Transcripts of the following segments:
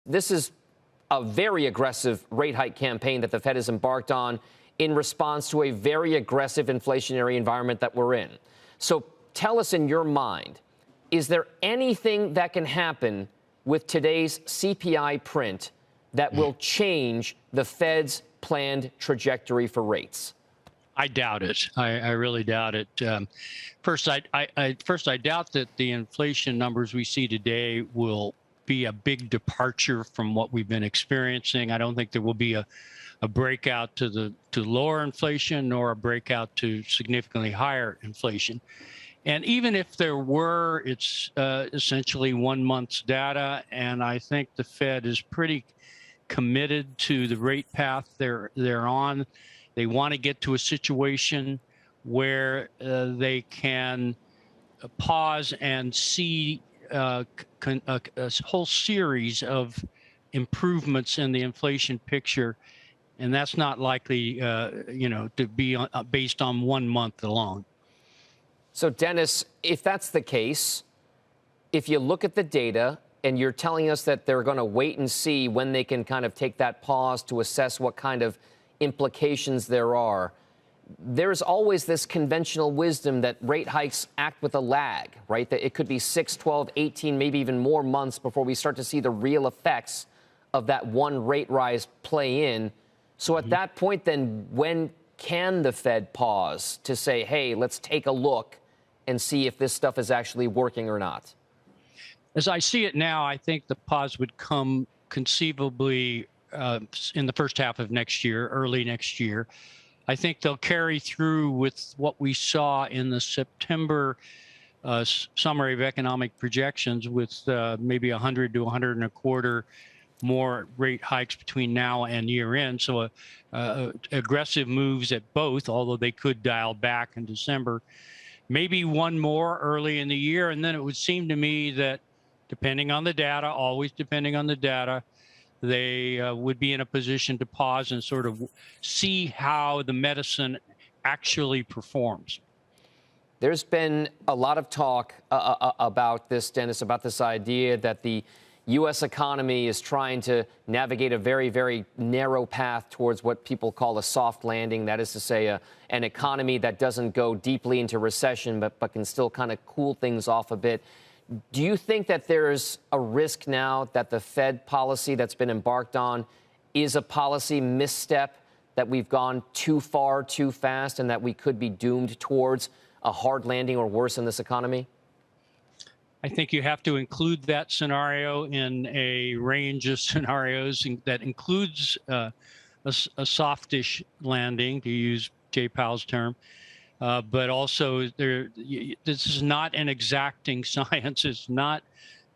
this is a very aggressive rate hike campaign that the Fed has embarked on in response to a very aggressive inflationary environment that we're in. So tell us, in your mind, is there anything that can happen with today's CPI print that will change the Fed's planned trajectory for rates? I doubt it. I really doubt it. First, I doubt that the inflation numbers we see today will be a big departure from what we've been experiencing. I don't think there will be a breakout to lower inflation, nor a breakout to significantly higher inflation. And even if there were, it's essentially 1 month's data, and I think the Fed is pretty committed to the rate path they're on. They want to get to a situation where they can pause and see a whole series of improvements in the inflation picture, and that's not likely, to be based on 1 month alone. So, Dennis, if that's the case, if you look at the data and you're telling us that they're going to wait and see when they can kind of take that pause to assess what kind of implications there are, there's always this conventional wisdom that rate hikes act with a lag, right? That it could be 6, 12, 18, maybe even more months before we start to see the real effects of that one rate rise play in. So at that point, then, when can the Fed pause to say, hey, let's take a look and see if this stuff is actually working or not? As I see it now, I think the pause would come conceivably in the first half of next year, early next year. I think they'll carry through with what we saw in the September summary of economic projections, with maybe 100 to 125 more rate hikes between now and year end. So aggressive moves at both, although they could dial back in December. Maybe one more early in the year. And then it would seem to me that, depending on the data, always depending on the data, they would be in a position to pause and sort of see how the medicine actually performs. There's been a lot of talk about this, Dennis, about this idea that the U.S. economy is trying to navigate a very, very narrow path towards what people call a soft landing. That is to say, an economy that doesn't go deeply into recession, but can still kind of cool things off a bit. Do you think that there's a risk now that the Fed policy that's been embarked on is a policy misstep, that we've gone too far, too fast, and that we could be doomed towards a hard landing or worse in this economy? I think you have to include that scenario in a range of scenarios that includes a softish landing, to use Jay Powell's term. But also, this is not an exacting science. It's not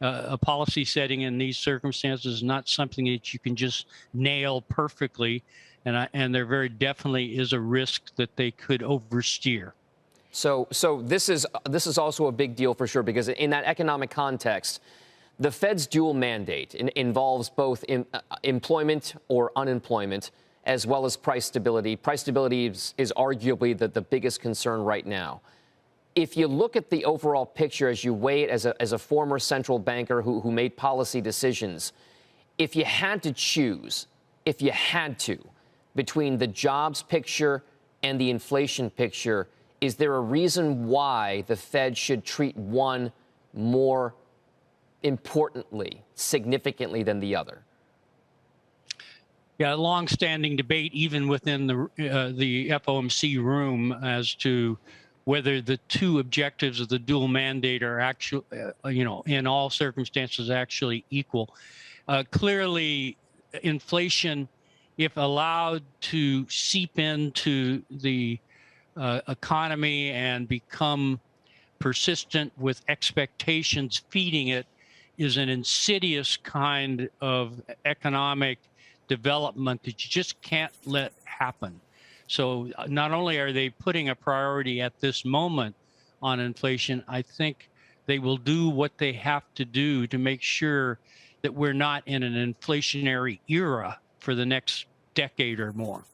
a policy setting in these circumstances, not something that you can just nail perfectly. And there very definitely is a risk that they could oversteer. So this is also a big deal for sure, because in that economic context, the Fed's dual mandate involves both employment or unemployment, as well as price stability. Price stability is arguably the biggest concern right now. If you look at the overall picture as you weigh it as a former central banker who made policy decisions, if you had to choose, between the jobs picture and the inflation picture, is there a reason why the Fed should treat one more importantly, significantly than the other? Yeah, a long-standing debate, even within the FOMC room, as to whether the two objectives of the dual mandate are actually, in all circumstances, actually equal. Clearly, inflation, if allowed to seep into the economy and become persistent with expectations feeding it, is an insidious kind of economic development that you just can't let happen. So not only are they putting a priority at this moment on inflation, I think they will do what they have to do to make sure that we're not in an inflationary era for the next decade or more.